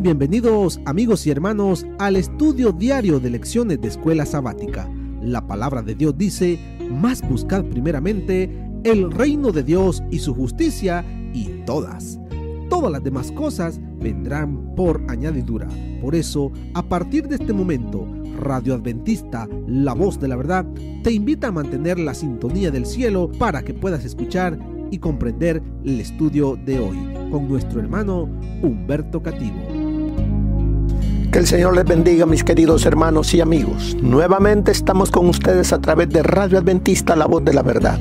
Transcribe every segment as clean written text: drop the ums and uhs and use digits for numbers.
Bienvenidos amigos y hermanos al estudio diario de lecciones de Escuela Sabática. La palabra de Dios dice: mas buscad primeramente el reino de Dios y su justicia, y todas las demás cosas vendrán por añadidura. Por eso, a partir de este momento, Radio Adventista, la voz de la verdad, te invita a mantener la sintonía del cielo para que puedas escuchar y comprender el estudio de hoy con nuestro hermano Humberto Cativo. Que el Señor les bendiga, mis queridos hermanos y amigos. Nuevamente estamos con ustedes a través de Radio Adventista, la voz de la verdad.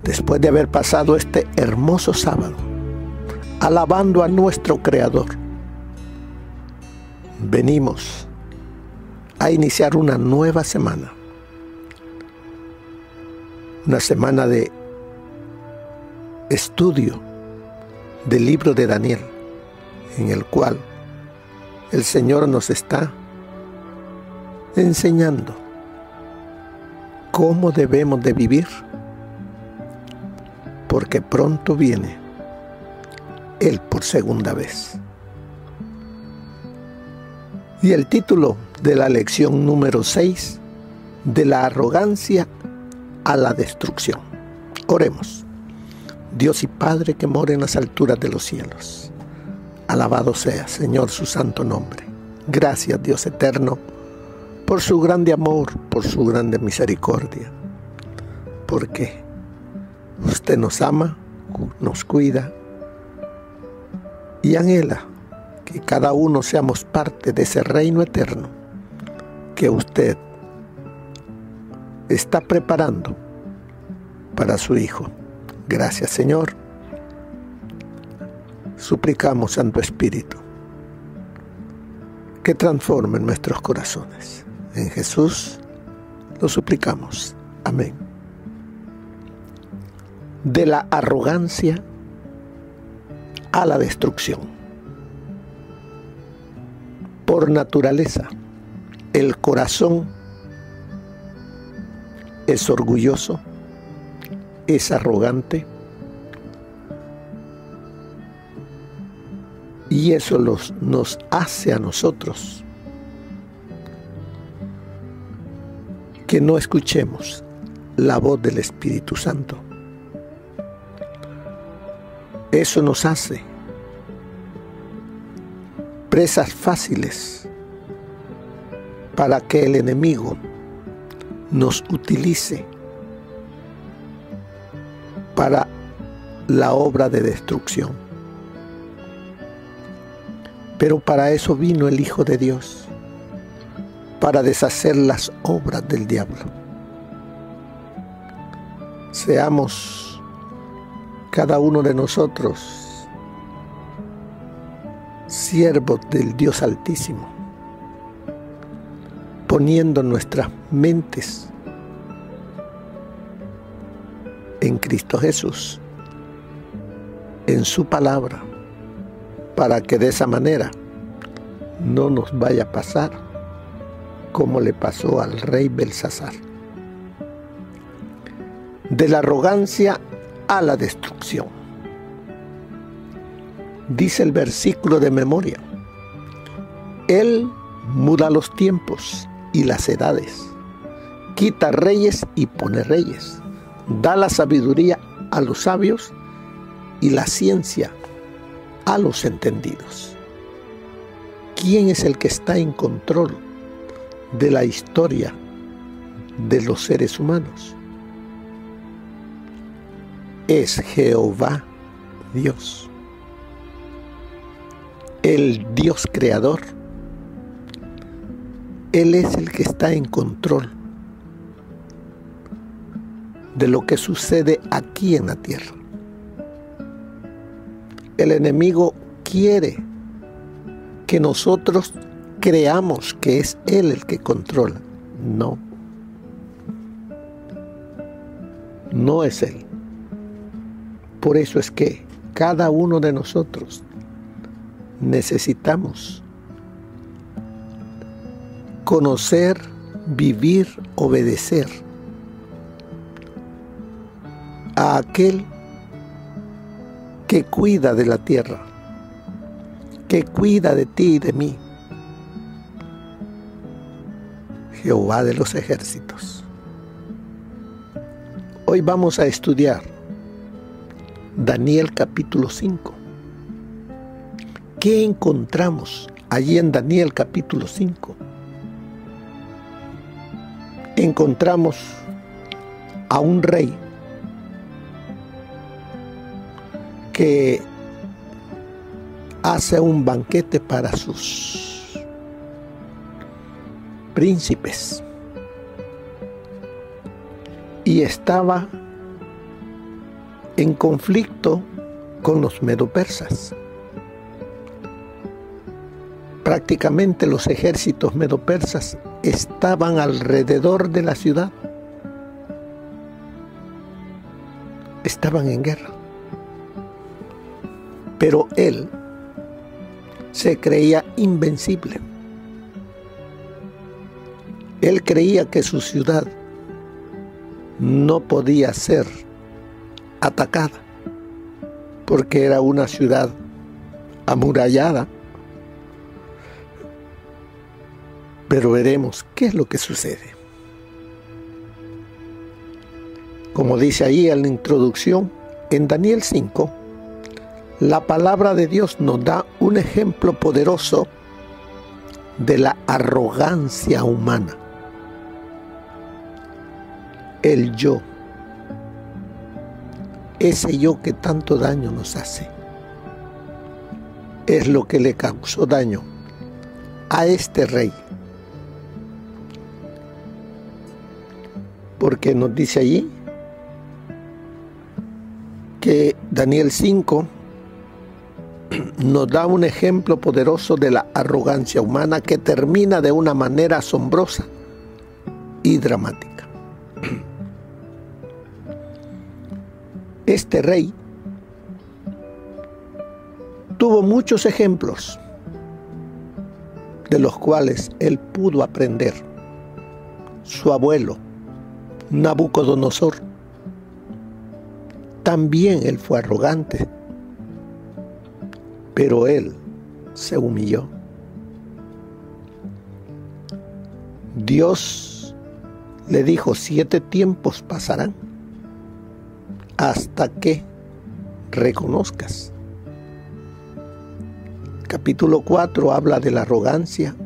Después de haber pasado este hermoso sábado, alabando a nuestro Creador, venimos a iniciar una nueva semana. Una semana de estudio del libro de Daniel, en el cual el Señor nos está enseñando cómo debemos de vivir, porque pronto viene Él por segunda vez. Y el título de la lección número 6, de la arrogancia a la destrucción. Oremos. Dios y Padre que mora en las alturas de los cielos, alabado sea, Señor, su santo nombre. Gracias, Dios eterno, por su grande amor, por su grande misericordia, porque usted nos ama, nos cuida y anhela que cada uno seamos parte de ese reino eterno que usted está preparando para su Hijo. Gracias, Señor. Suplicamos, Santo Espíritu, que transforme nuestros corazones. En Jesús lo suplicamos. Amén. De la arrogancia a la destrucción. Por naturaleza, el corazón es orgulloso, es arrogante, y eso nos hace a nosotros que no escuchemos la voz del Espíritu Santo. Eso nos hace presas fáciles para que el enemigo nos utilice para la obra de destrucción. Pero para eso vino el Hijo de Dios, para deshacer las obras del diablo. Seamos cada uno de nosotros siervos del Dios Altísimo, poniendo nuestras mentes en Cristo Jesús, en su palabra, para que de esa manera no nos vaya a pasar como le pasó al rey Belsasar. De la arrogancia a la destrucción. Dice el versículo de memoria: Él muda los tiempos y las edades, quita reyes y pone reyes, da la sabiduría a los sabios y la ciencia a los entendidos. ¿Quién es el que está en control de la historia de los seres humanos? Es Jehová Dios, el Dios creador. Él es el que está en control de lo que sucede aquí en la tierra. El enemigo quiere que nosotros creamos que es Él el que controla. No, no es Él. Por eso es que cada uno de nosotros necesitamos conocer, vivir, obedecer a aquel que cuida de la tierra, que cuida de ti y de mí, Jehová de los ejércitos. Hoy vamos a estudiar Daniel capítulo 5. ¿Qué encontramos allí en Daniel capítulo 5? Encontramos a un rey que hace un banquete para sus príncipes y estaba en conflicto con los medo-persas. Prácticamente los ejércitos medo-persas estaban alrededor de la ciudad. Estaban en guerra. Pero él se creía invencible. Él creía que su ciudad no podía ser atacada porque era una ciudad amurallada. Pero veremos qué es lo que sucede. Como dice ahí en la introducción, en Daniel 5, la palabra de Dios nos da un ejemplo poderoso de la arrogancia humana. El yo, ese yo que tanto daño nos hace, es lo que le causó daño a este rey. Porque nos dice allí que Daniel 5 nos da un ejemplo poderoso de la arrogancia humana que termina de una manera asombrosa y dramática. Este rey tuvo muchos ejemplos de los cuales él pudo aprender. Su abuelo, Nabucodonosor, también él fue arrogante, pero él se humilló. Dios le dijo: 7 tiempos pasarán hasta que reconozcas. Capítulo 4 habla de la arrogancia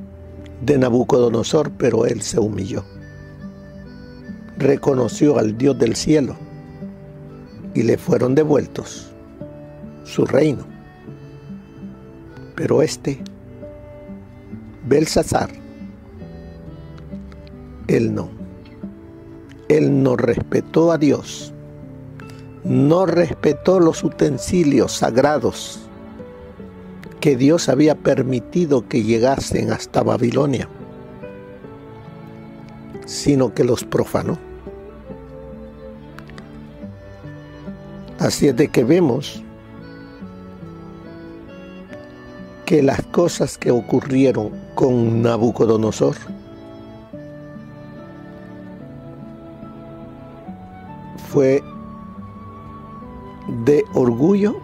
de Nabucodonosor, pero él se humilló. Reconoció al Dios del cielo y le fueron devueltos su reino. Pero Belsasar, él no respetó a Dios, no respetó los utensilios sagrados que Dios había permitido que llegasen hasta Babilonia, sino que los profanó. Así es de que vemos que las cosas que ocurrieron con Nabucodonosor fue de orgullo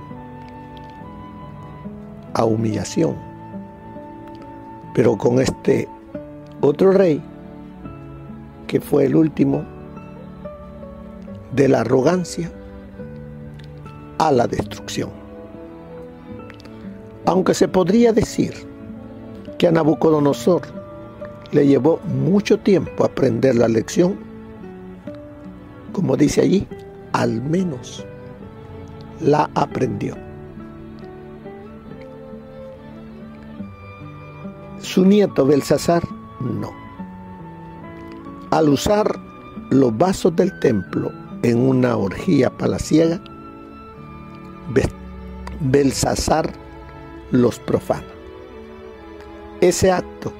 a humillación. Pero con este otro rey, que fue el último, de la arrogancia a la destrucción. Aunque se podría decir que a Nabucodonosor le llevó mucho tiempo aprender la lección, como dice allí, al menos la aprendió. Su nieto Belsasar no. Al usar los vasos del templo en una orgía palaciega, Belsasar los profana. Ese acto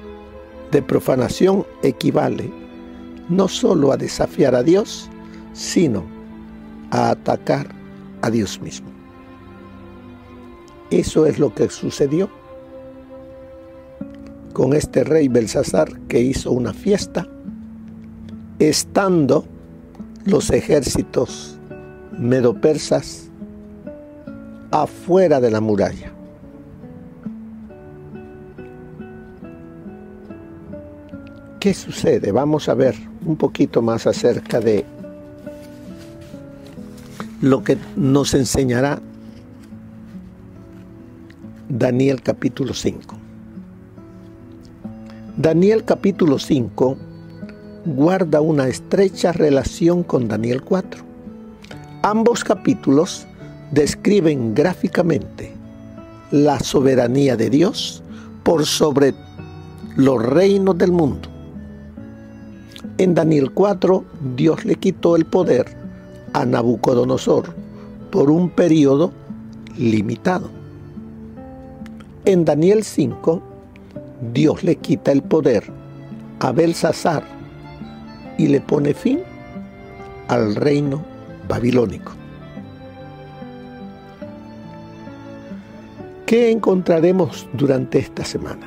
de profanación equivale no solo a desafiar a Dios, sino a atacar a Dios mismo. Eso es lo que sucedió con este rey Belsasar, que hizo una fiesta estando los ejércitos medo-persas afuera de la muralla. ¿Qué sucede? Vamos a ver un poquito más acerca de lo que nos enseñará Daniel capítulo 5. Daniel capítulo 5 guarda una estrecha relación con Daniel 4. Ambos capítulos describen gráficamente la soberanía de Dios por sobre los reinos del mundo. En Daniel 4, Dios le quitó el poder a Nabucodonosor por un periodo limitado. En Daniel 5, Dios le quita el poder a Belsasar y le pone fin al reino babilónico. ¿Qué encontraremos durante esta semana?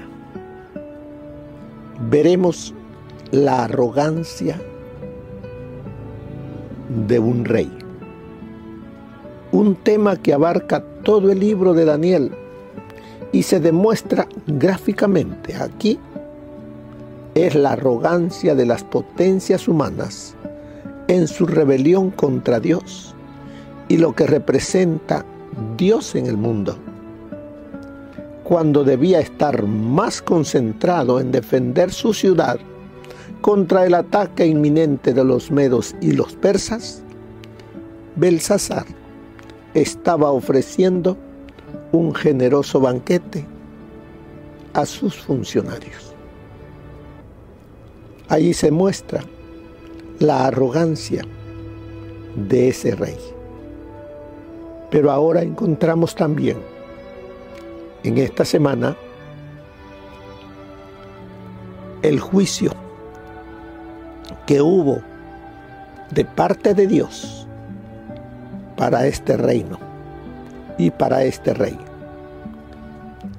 Veremos la arrogancia de un rey. Un tema que abarca todo el libro de Daniel y se demuestra gráficamente aquí. Es la arrogancia de las potencias humanas en su rebelión contra Dios y lo que representa Dios en el mundo, cuando debía estar más concentrado en defender su ciudad contra el ataque inminente de los medos y los persas. Belsasar estaba ofreciendo un generoso banquete a sus funcionarios. Allí se muestra la arrogancia de ese rey. Pero ahora encontramos también en esta semana el juicio que hubo de parte de Dios para este reino y para este rey.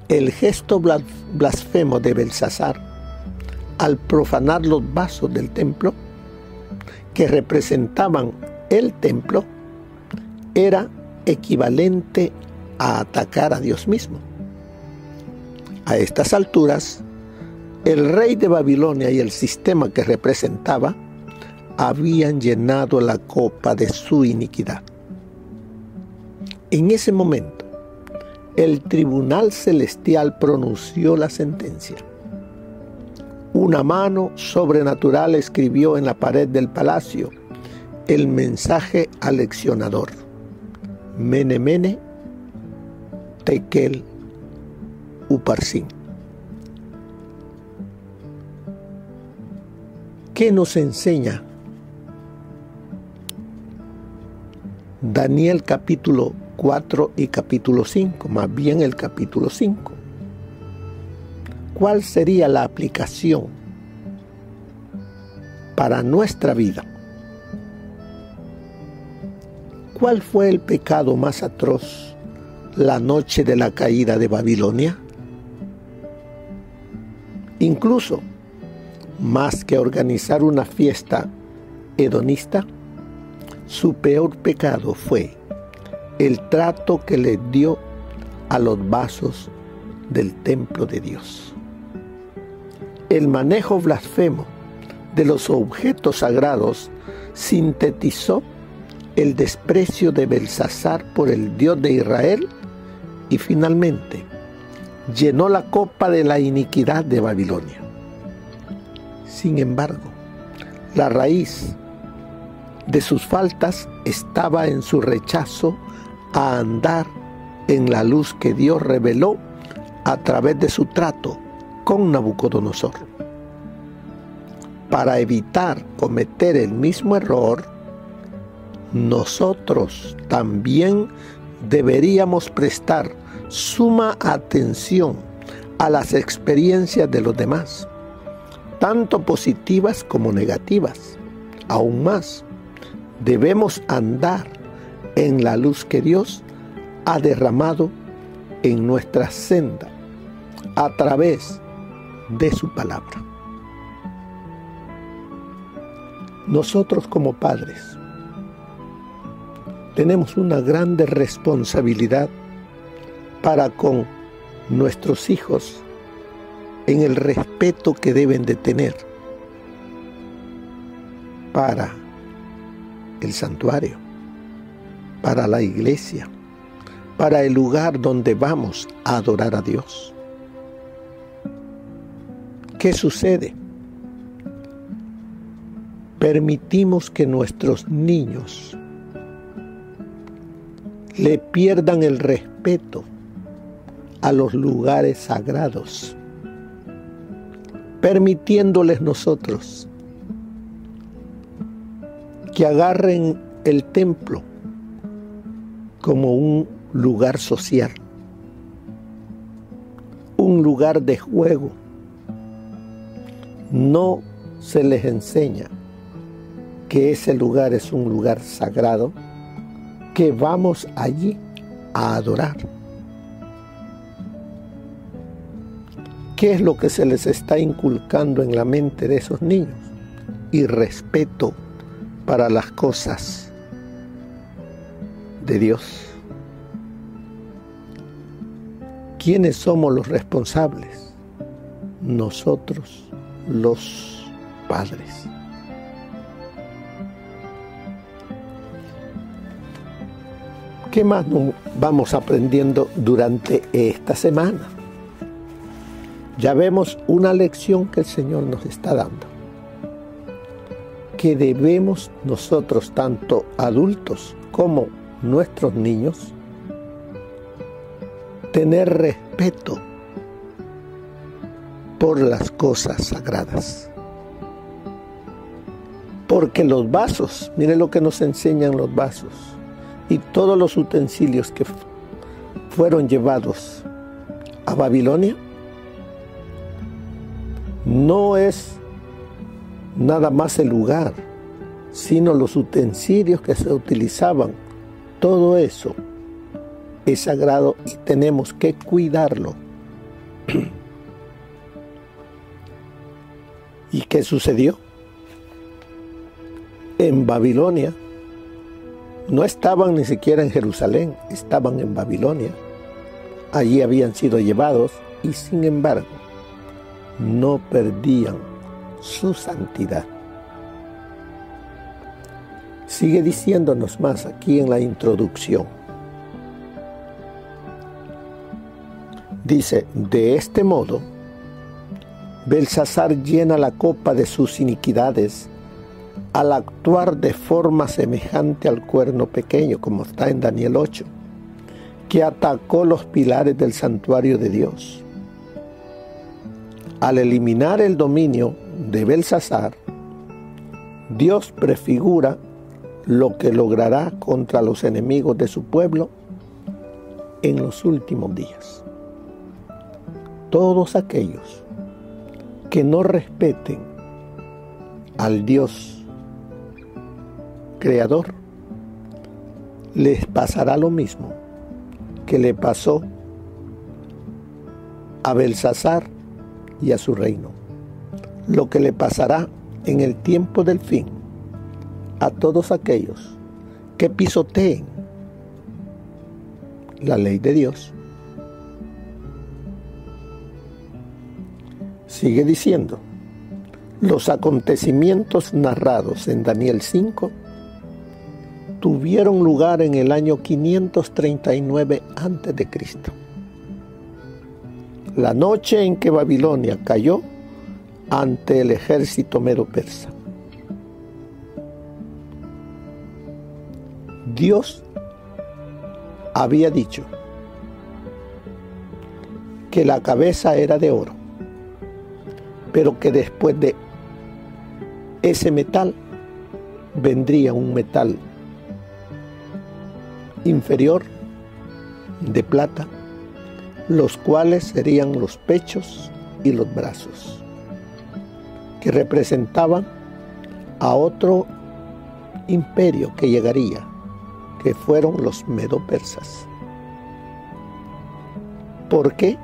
El gesto blasfemo de Belsasar al profanar los vasos del templo que representaban el templo era equivalente a atacar a Dios mismo. A estas alturas, el rey de Babilonia y el sistema que representaba habían llenado la copa de su iniquidad. En ese momento, el tribunal celestial pronunció la sentencia. Una mano sobrenatural escribió en la pared del palacio el mensaje aleccionador: Mene, Mene, Tekel, Uparsin. ¿Qué nos enseña Daniel capítulo 4 y capítulo 5? Más bien el capítulo 5. ¿Cuál sería la aplicación para nuestra vida? ¿Cuál fue el pecado más atroz la noche de la caída de Babilonia? Incluso, más que organizar una fiesta hedonista, su peor pecado fue el trato que le dio a los vasos del templo de Dios. El manejo blasfemo de los objetos sagrados sintetizó el desprecio de Belsasar por el Dios de Israel y finalmente llenó la copa de la iniquidad de Babilonia. Sin embargo, la raíz de sus faltas estaba en su rechazo a andar en la luz que Dios reveló a través de su trato con Nabucodonosor. Para evitar cometer el mismo error, nosotros también deberíamos prestar suma atención a las experiencias de los demás, tanto positivas como negativas. Aún más, debemos andar en la luz que Dios ha derramado en nuestra senda a través de su palabra. Nosotros como padres tenemos una grande responsabilidad para con nuestros hijos en el respeto que deben de tener para el santuario, para la iglesia, para el lugar donde vamos a adorar a Dios. ¿Qué sucede? Permitimos que nuestros niños le pierdan el respeto a los lugares sagrados, permitiéndoles nosotros que agarren el templo como un lugar social, un lugar de juego. No se les enseña que ese lugar es un lugar sagrado, que vamos allí a adorar. ¿Qué es lo que se les está inculcando en la mente de esos niños? Irrespeto para las cosas de Dios. ¿Quiénes somos los responsables? Nosotros, los padres. ¿Qué más vamos aprendiendo durante esta semana? Ya vemos una lección que el Señor nos está dando, que debemos nosotros, tanto adultos como nuestros niños, tener respeto por las cosas sagradas. Porque los vasos, miren lo que nos enseñan los vasos y todos los utensilios que fueron llevados a Babilonia, no es nada más el lugar, sino los utensilios que se utilizaban. Todo eso es sagrado y tenemos que cuidarlo. ¿Y qué sucedió? En Babilonia, no estaban ni siquiera en Jerusalén, estaban en Babilonia. Allí habían sido llevados y sin embargo no perdían su santidad. Sigue diciéndonos más aquí en la introducción. Dice, de este modo, Belsasar llena la copa de sus iniquidades al actuar de forma semejante al cuerno pequeño, como está en Daniel 8, que atacó los pilares del santuario de Dios. Al eliminar el dominio de Belsasar, Dios prefigura lo que logrará contra los enemigos de su pueblo en los últimos días. Todos aquellos que no respeten al Dios creador, les pasará lo mismo que le pasó a Belsasar y a su reino. Lo que le pasará en el tiempo del fin a todos aquellos que pisoteen la ley de Dios. Sigue diciendo, los acontecimientos narrados en Daniel 5 tuvieron lugar en el año 539 a.C., la noche en que Babilonia cayó ante el ejército medo-persa. Dios había dicho que la cabeza era de oro, pero que después de ese metal vendría un metal inferior de plata, los cuales serían los pechos y los brazos, que representaban a otro imperio que llegaría, que fueron los medo-persas. Porque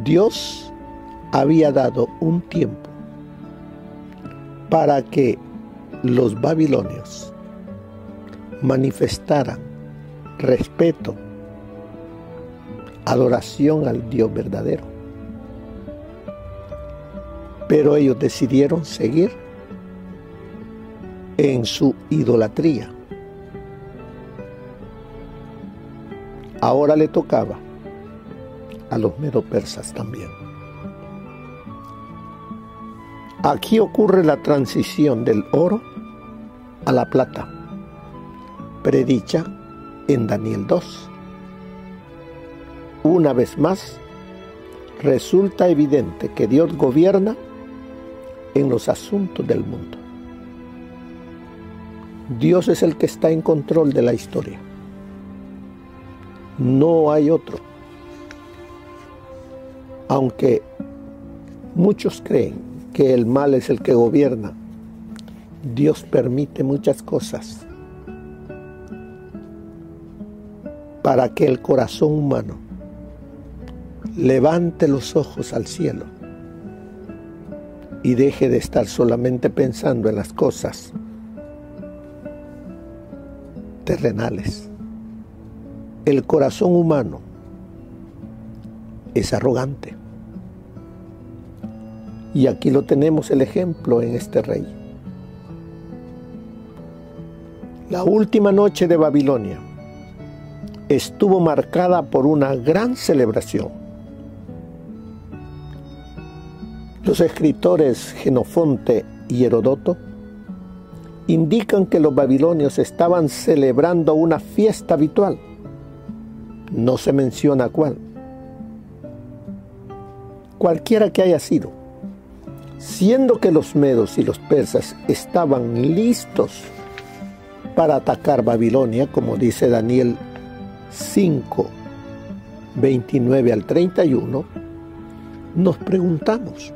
Dios había dado un tiempo para que los babilonios manifestaran respeto, adoración al Dios verdadero. Pero ellos decidieron seguir en su idolatría. Ahora le tocaba a los medo-persas también. Aquí ocurre la transición del oro a la plata, predicha en Daniel 2. Una vez más, resulta evidente que Dios gobierna en los asuntos del mundo. Dios es el que está en control de la historia. No hay otro. Aunque muchos creen que el mal es el que gobierna, Dios permite muchas cosas para que el corazón humano levante los ojos al cielo y deje de estar solamente pensando en las cosas terrenales. El corazón humano es arrogante. Y aquí lo tenemos el ejemplo en este rey. La última noche de Babilonia estuvo marcada por una gran celebración. Los escritores Jenofonte y Heródoto indican que los babilonios estaban celebrando una fiesta habitual. No se menciona cuál. Cualquiera que haya sido, siendo que los medos y los persas estaban listos para atacar Babilonia, como dice Daniel 5, 29 al 31, nos preguntamos,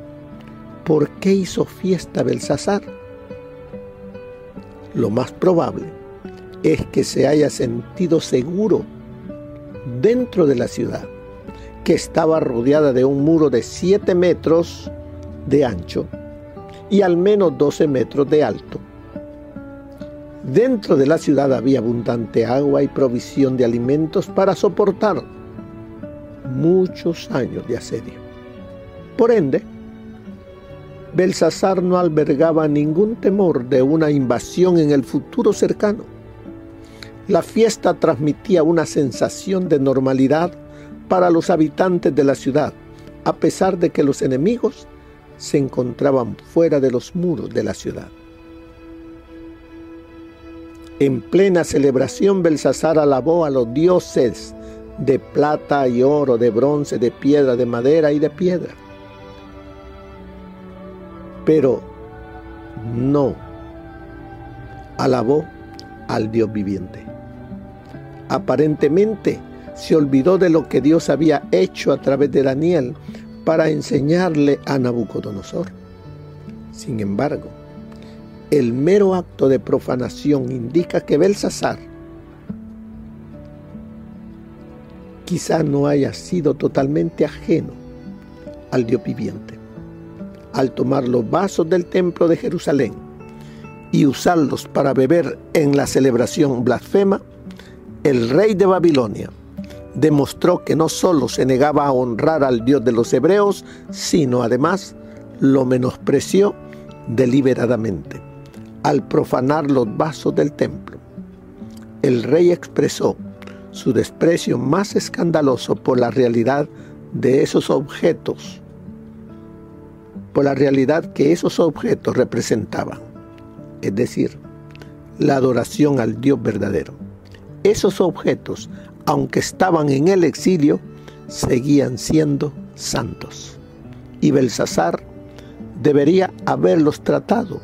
¿por qué hizo fiesta Belsasar? Lo más probable es que se haya sentido seguro dentro de la ciudad, que estaba rodeada de un muro de 7 metros de ancho y al menos 12 metros de alto. Dentro de la ciudad había abundante agua y provisión de alimentos para soportar muchos años de asedio. Por ende, Belsasar no albergaba ningún temor de una invasión en el futuro cercano. La fiesta transmitía una sensación de normalidad para los habitantes de la ciudad, a pesar de que los enemigos se encontraban fuera de los muros de la ciudad. En plena celebración, Belsasar alabó a los dioses de plata y oro, de bronce, de piedra, de madera y de piedra. Pero no alabó al Dios viviente. Aparentemente se olvidó de lo que Dios había hecho a través de Daniel para enseñarle a Nabucodonosor. Sin embargo, el mero acto de profanación indica que Belsasar quizá no haya sido totalmente ajeno al Dios viviente. Al tomar los vasos del templo de Jerusalén y usarlos para beber en la celebración blasfema, el rey de Babilonia demostró que no solo se negaba a honrar al Dios de los hebreos, sino además lo menospreció deliberadamente. Al profanar los vasos del templo, el rey expresó su desprecio más escandaloso por la realidad de esos objetos, por la realidad que esos objetos representaban, es decir, la adoración al Dios verdadero. Esos objetos, aunque estaban en el exilio, seguían siendo santos. Y Belsasar debería haberlos tratado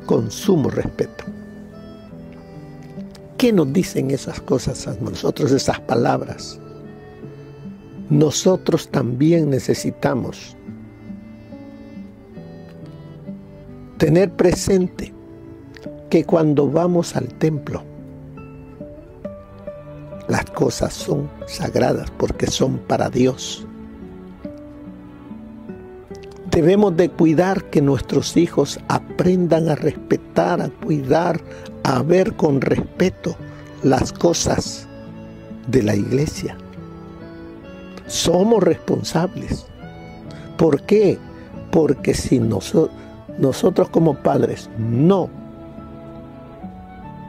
con sumo respeto. ¿Qué nos dicen esas cosas a nosotros, esas palabras? Nosotros también necesitamos tener presente que cuando vamos al templo, las cosas son sagradas porque son para Dios. Debemos de cuidar que nuestros hijos aprendan a respetar, a cuidar, a ver con respeto las cosas de la iglesia. Somos responsables. ¿Por qué? Porque si nosotros como padres no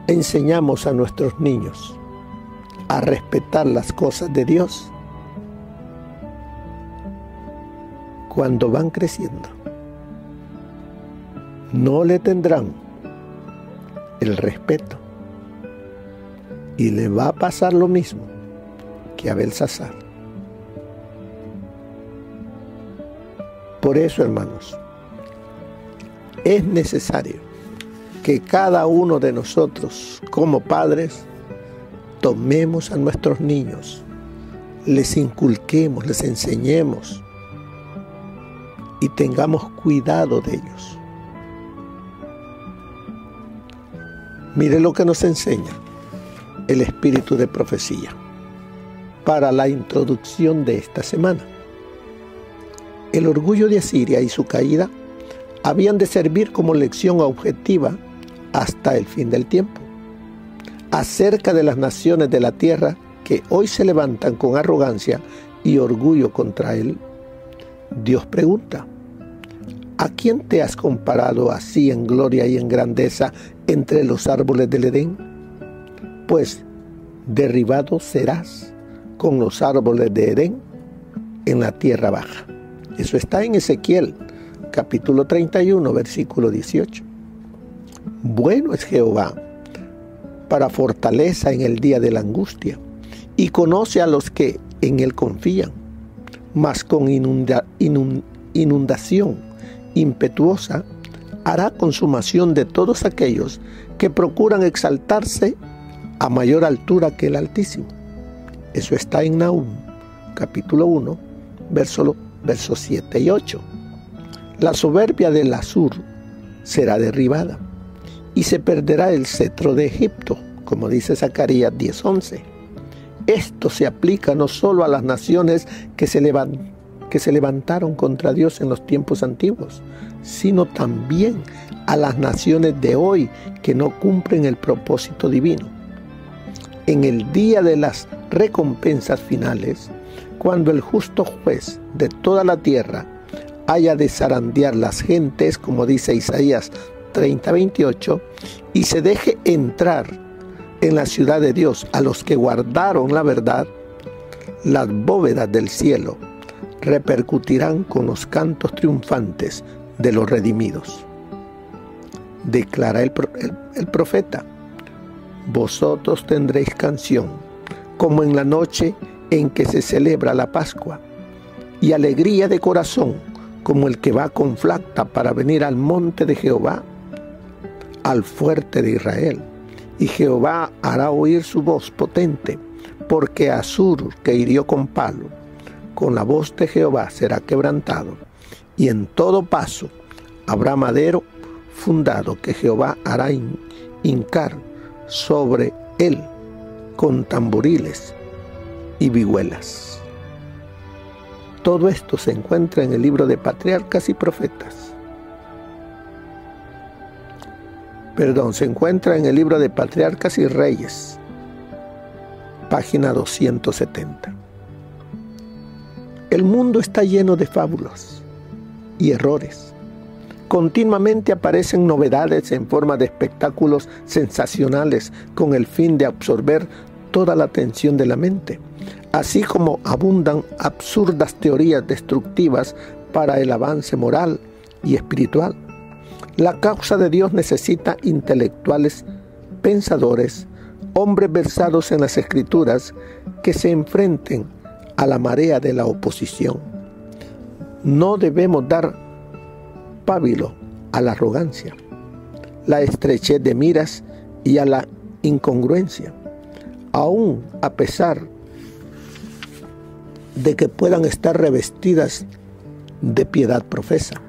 enseñamos a nuestros niños a respetar las cosas de Dios cuando van creciendo, no le tendrán el respeto y le va a pasar lo mismo que a Belsasar. Por eso, hermanos, es necesario que cada uno de nosotros, como padres, tomemos a nuestros niños, les inculquemos, les enseñemos y tengamos cuidado de ellos. Mire lo que nos enseña el espíritu de profecía para la introducción de esta semana. El orgullo de Asiria y su caída habían de servir como lección objetiva hasta el fin del tiempo. Acerca de las naciones de la tierra que hoy se levantan con arrogancia y orgullo contra él, Dios pregunta: ¿a quién te has comparado así en gloria y en grandeza entre los árboles del Edén? Pues derribado serás con los árboles de Edén en la tierra baja. Eso está en Ezequiel, capítulo 31, versículo 18. Bueno es Jehová para fortaleza en el día de la angustia, y conoce a los que en él confían, mas con inundación impetuosa hará consumación de todos aquellos que procuran exaltarse a mayor altura que el Altísimo. Eso está en Nahum, capítulo 1, versos 7 y 8. La soberbia del Asur será derribada, y se perderá el cetro de Egipto, como dice Zacarías 10:11. Esto se aplica no solo a las naciones que se levantaron contra Dios en los tiempos antiguos, sino también a las naciones de hoy que no cumplen el propósito divino. En el día de las recompensas finales, cuando el justo juez de toda la tierra haya de zarandear las gentes, como dice Isaías 30:28, y se deje entrar en la ciudad de Dios a los que guardaron la verdad, las bóvedas del cielo repercutirán con los cantos triunfantes de los redimidos. Declara el profeta: vosotros tendréis canción, como en la noche en que se celebra la Pascua, y alegría de corazón, como el que va con flauta para venir al monte de Jehová, al fuerte de Israel. Y Jehová hará oír su voz potente, porque Asur, que hirió con palo, con la voz de Jehová será quebrantado, y en todo paso habrá madero fundado que Jehová hará hincar sobre él con tamboriles y vihuelas. Todo esto se encuentra en el libro de Patriarcas y Profetas. Se encuentra en el libro de Patriarcas y Reyes, página 270. El mundo está lleno de fábulas y errores. Continuamente aparecen novedades en forma de espectáculos sensacionales con el fin de absorber toda la atención de la mente, así como abundan absurdas teorías destructivas para el avance moral y espiritual. La causa de Dios necesita intelectuales, pensadores, hombres versados en las Escrituras que se enfrenten a la marea de la oposición. No debemos dar pábilo a la arrogancia, la estrechez de miras y a la incongruencia, aun a pesar de que puedan estar revestidas de piedad profesa.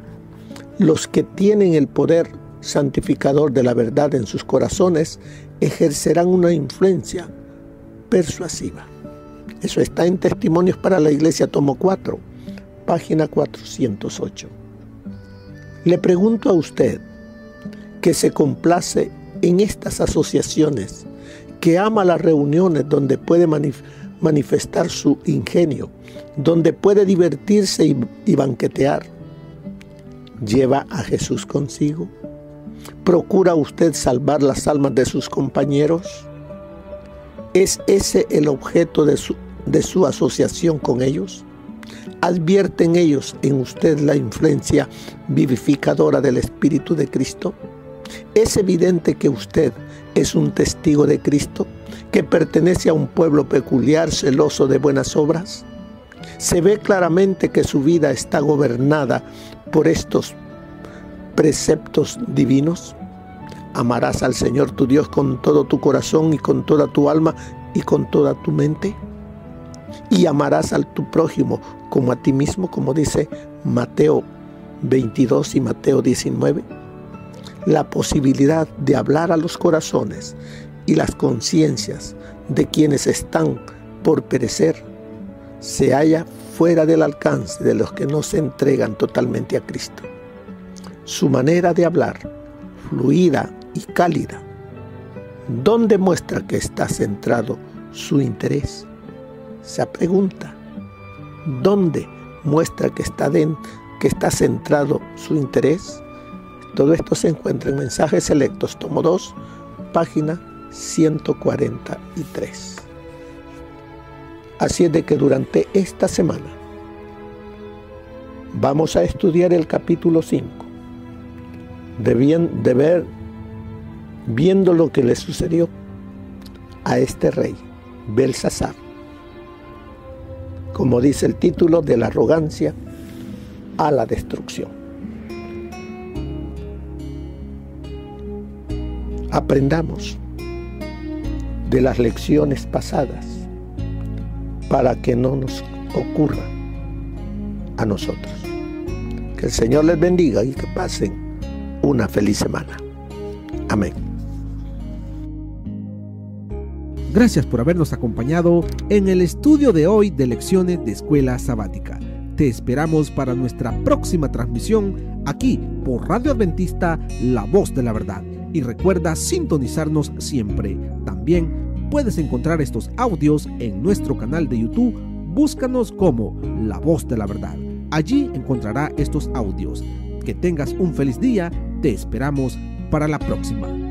Los que tienen el poder santificador de la verdad en sus corazones ejercerán una influencia persuasiva. Eso está en Testimonios para la Iglesia, tomo 4, página 408. Le pregunto a usted, que se complace en estas asociaciones, que ama las reuniones donde puede manifestar su ingenio, donde puede divertirse y banquetear, ¿lleva a Jesús consigo? ¿Procura usted salvar las almas de sus compañeros? ¿Es ese el objeto de su asociación con ellos? ¿Advierten ellos en usted la influencia vivificadora del Espíritu de Cristo? ¿Es evidente que usted es un testigo de Cristo, que pertenece a un pueblo peculiar, celoso de buenas obras? ¿Se ve claramente que su vida está gobernada por estos preceptos divinos? ¿Amarás al Señor tu Dios con todo tu corazón y con toda tu alma y con toda tu mente? Y amarás a tu prójimo como a ti mismo, como dice Mateo 22 y Mateo 19. La posibilidad de hablar a los corazones y las conciencias de quienes están por perecer se halla fuera del alcance de los que no se entregan totalmente a Cristo. Su manera de hablar, fluida y cálida, ¿dónde muestra que está centrado su interés? Se pregunta, ¿dónde muestra que está centrado su interés? Todo esto se encuentra en Mensajes Selectos, tomo 2, página 143. Así es de que durante esta semana vamos a estudiar el capítulo 5, viendo lo que le sucedió a este rey, Belsasar. Como dice el título, de la arrogancia a la destrucción. Aprendamos de las lecciones pasadas para que no nos ocurra a nosotros. Que el Señor les bendiga y que pasen una feliz semana. Amén. Gracias por habernos acompañado en el estudio de hoy de Lecciones de Escuela Sabática. Te esperamos para nuestra próxima transmisión aquí por Radio Adventista, La Voz de la Verdad. Y recuerda sintonizarnos siempre. También puedes encontrar estos audios en nuestro canal de YouTube. Búscanos como La Voz de la Verdad. Allí encontrará estos audios. Que tengas un feliz día. Te esperamos para la próxima.